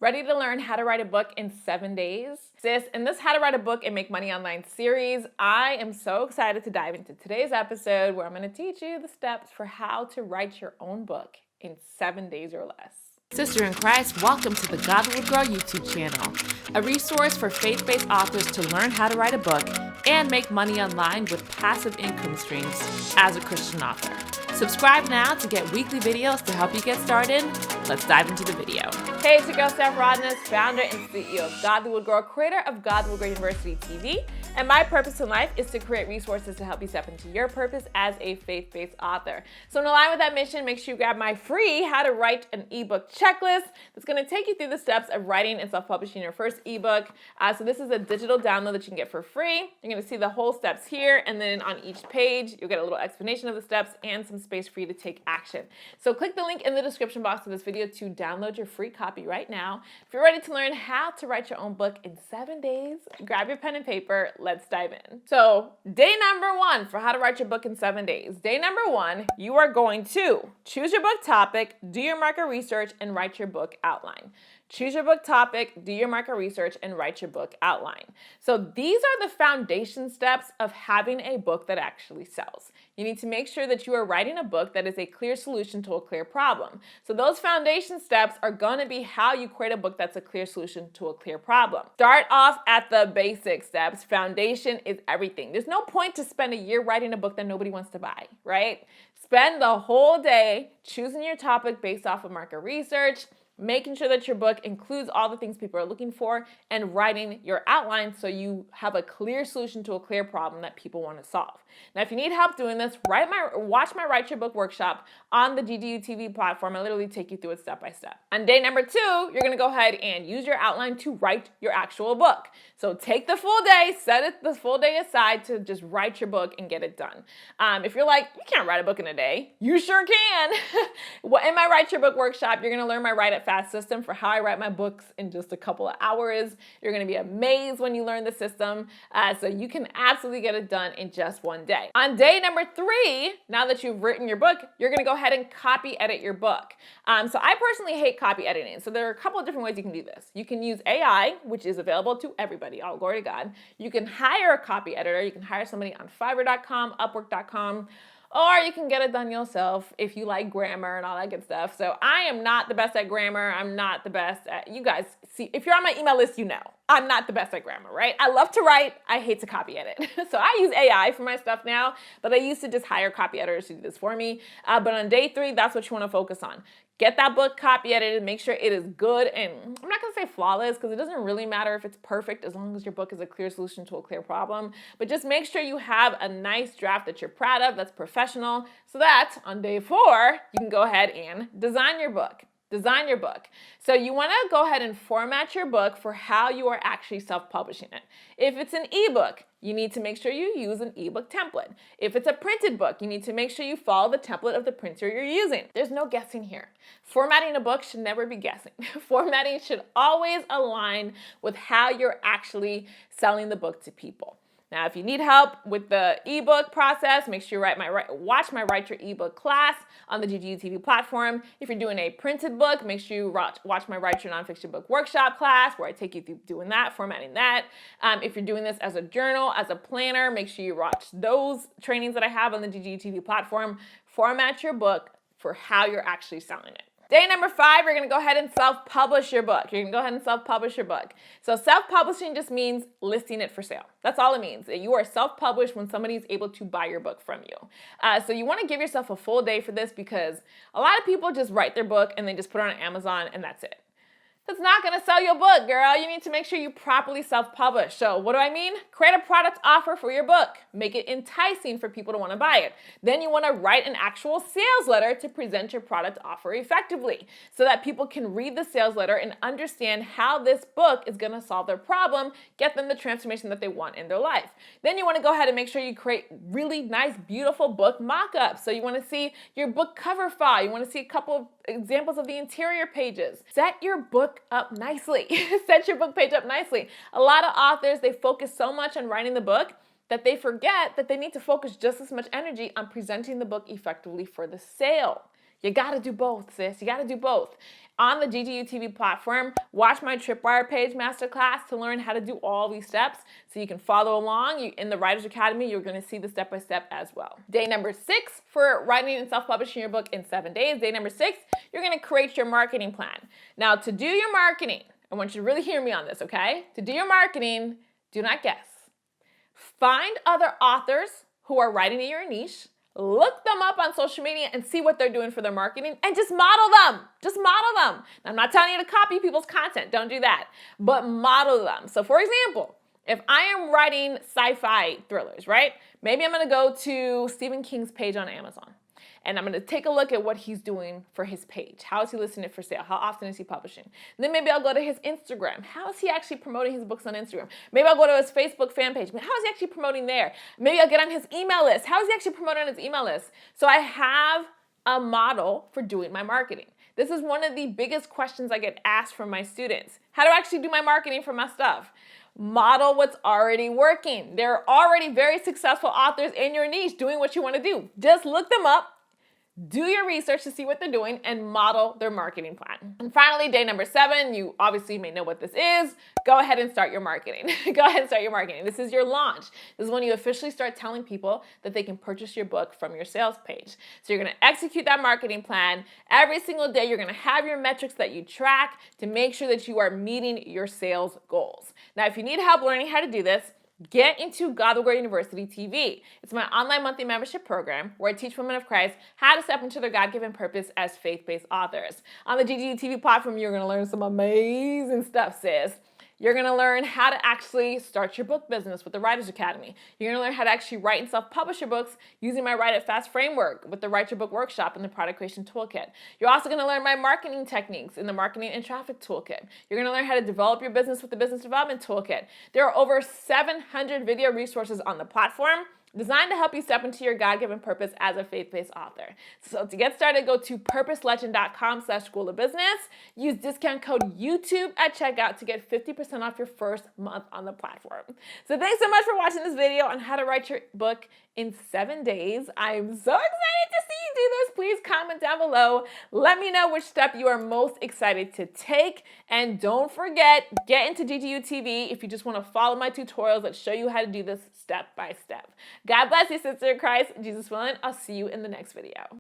Ready to learn how to write a book in 7 days? Sis, in this How to Write a Book and Make Money Online series, I am so excited to dive into today's episode where I'm going to teach you the steps for how to write your own book in 7 days or less. Sister in Christ, welcome to the Godlywood Girl YouTube channel, a resource for faith-based authors to learn how to write a book and make money online with passive income streams as a Christian author. Subscribe now to get weekly videos to help you get started. Let's dive into the video. Hey, it's your girl Stephanie Rodnez, founder and CEO of Godlywood Girl, creator of Godlywood Girl University TV. And my purpose in life is to create resources to help you step into your purpose as a faith-based author. So in line with that mission, make sure you grab my free How to Write an Ebook checklist that's going to take you through the steps of writing and self-publishing your first ebook. So this is a digital download that you can get for free. You're going to see the whole steps here, and then on each page, you'll get a little explanation of the steps and some space for you to take action. So click the link in the description box of this video to download your free copy right now. If you're ready to learn how to write your own book in 7 days, grab your pen and paper. Let's dive in. So day number 1 for how to write your book in 7 days. Day number 1, you are going to choose your book topic, do your market research, and write your book outline. Choose your book topic, do your market research, and write your book outline. So these are the foundation steps of having a book that actually sells. You need to make sure that you are writing a book that is a clear solution to a clear problem. So those foundation steps are going to be how you create a book that's a clear solution to a clear problem. Start off at the basic steps. Foundation is everything. There's no point to spend a year writing a book that nobody wants to buy, right? Spend the whole day choosing your topic based off of market research, making sure that your book includes all the things people are looking for, and writing your outline so you have a clear solution to a clear problem that people want to solve. Now, if you need help doing this, watch my Write Your Book workshop on the GDU TV platform. I literally take you through it step by step. On day number 2, you're going to go ahead and use your outline to write your actual book. So take the full day, the full day aside to just write your book and get it done. If you're like, you can't write a book in a day, you sure can. Well, in my Write Your Book workshop, you're going to learn my Write It Fast system for how I write my books in just a couple of hours. You're going to be amazed when you learn the system. So you can absolutely get it done in just one day. On day number 3, now that you've written your book, you're going to go ahead and copy edit your book. So I personally hate copy editing. So there are a couple of different ways you can do this. You can use AI, which is available to everybody. All glory to God. You can hire a copy editor. You can hire somebody on Fiverr.com, Upwork.com, or you can get it done yourself if you like grammar and all that good stuff. So I am not the best at grammar. I'm not the best at, you guys see, if you're on my email list, you know, I'm not the best at grammar, right? I love to write. I hate to copy edit. So I use AI for my stuff now, but I used to just hire copy editors to do this for me. But on day 3, that's what you want to focus on. Get that book copy edited, make sure it is good, and I'm not going to say flawless because it doesn't really matter if it's perfect as long as your book is a clear solution to a clear problem, but just make sure you have a nice draft that you're proud of, that's professional, so that on day 4, you can go ahead and design your book. Design your book. So you want to go ahead and format your book for how you are actually self-publishing it. If it's an ebook, you need to make sure you use an ebook template. If it's a printed book, you need to make sure you follow the template of the printer you're using. There's no guessing here. Formatting a book should never be guessing. Formatting should always align with how you're actually selling the book to people. Now, if you need help with the ebook process, make sure you watch my Write Your Ebook class on the GGU TV platform. If you're doing a printed book, make sure you watch my Write Your Nonfiction Book workshop class where I take you through doing that, formatting that. If you're doing this as a journal, as a planner, make sure you watch those trainings that I have on the GGU TV platform. Format your book for how you're actually selling it. Day number 5, you're going to go ahead and self-publish your book. You're going to go ahead and self-publish your book. So self-publishing just means listing it for sale. That's all it means. You are self-published when somebody is able to buy your book from you. So you want to give yourself a full day for this because a lot of people just write their book and they just put it on Amazon and that's it. That's not going to sell your book, girl. You need to make sure you properly self-publish. So what do I mean? Create a product offer for your book. Make it enticing for people to want to buy it. Then you want to write an actual sales letter to present your product offer effectively so that people can read the sales letter and understand how this book is going to solve their problem, get them the transformation that they want in their life. Then you want to go ahead and make sure you create really nice, beautiful book mock-ups. So you want to see your book cover file. You want to see a couple of examples of the interior pages. Set your book up nicely. Set your book page up nicely. A lot of authors, they focus so much on writing the book that they forget that they need to focus just as much energy on presenting the book effectively for the sale. You gotta do both, sis. You gotta do both. On the GGU TV platform, watch my Tripwire page masterclass to learn how to do all these steps so you can follow along. In the Writers Academy, you're gonna see the step-by-step as well. Day number 6 for writing and self-publishing your book in 7 days. Day number 6, you're gonna create your marketing plan. Now, to do your marketing, I want you to really hear me on this, okay? To do your marketing, do not guess. Find other authors who are writing in your niche, look them up on social media and see what they're doing for their marketing and just model them. Just model them. Now, I'm not telling you to copy people's content. Don't do that. But model them. So for example, if I am writing sci-fi thrillers, right? Maybe I'm going to go to Stephen King's page on Amazon. And I'm going to take a look at what he's doing for his page. How is he listing it for sale? How often is he publishing? And then maybe I'll go to his Instagram. How is he actually promoting his books on Instagram? Maybe I'll go to his Facebook fan page. How is he actually promoting there? Maybe I'll get on his email list. How is he actually promoting on his email list? So I have a model for doing my marketing. This is one of the biggest questions I get asked from my students. How do I actually do my marketing for my stuff? Model what's already working. There are already very successful authors in your niche doing what you want to do. Just look them up. Do your research to see what they're doing and model their marketing plan. And finally, day number 7, you obviously may know what this is. Go ahead and start your marketing. Go ahead and start your marketing. This is your launch. This is when you officially start telling people that they can purchase your book from your sales page. So you're going to execute that marketing plan. Every single day, you're going to have your metrics that you track to make sure that you are meeting your sales goals. Now, if you need help learning how to do this, get into Godlywood Girl University TV. It's my online monthly membership program where I teach women of Christ how to step into their God-given purpose as faith-based authors. On the GGU TV platform, you're going to learn some amazing stuff, sis. You're going to learn how to actually start your book business with the Writers Academy. You're going to learn how to actually write and self-publish your books using my Write It Fast framework with the Write Your Book Workshop and the Product Creation Toolkit. You're also going to learn my marketing techniques in the Marketing and Traffic Toolkit. You're going to learn how to develop your business with the Business Development Toolkit. There are over 700 video resources on the platform designed to help you step into your God-given purpose as a faith-based author. So to get started, go to purposelegend.com/school-of-business. Use discount code YouTube at checkout to get 50% off your first month on the platform. So thanks so much for watching this video on how to write your book in 7 days. I'm so excited to see you do this. Please comment down below. Let me know which step you are most excited to take. And don't forget, get into GGU TV if you just want to follow my tutorials that show you how to do this step by step. God bless you, sister in Christ. Jesus willing, I'll see you in the next video.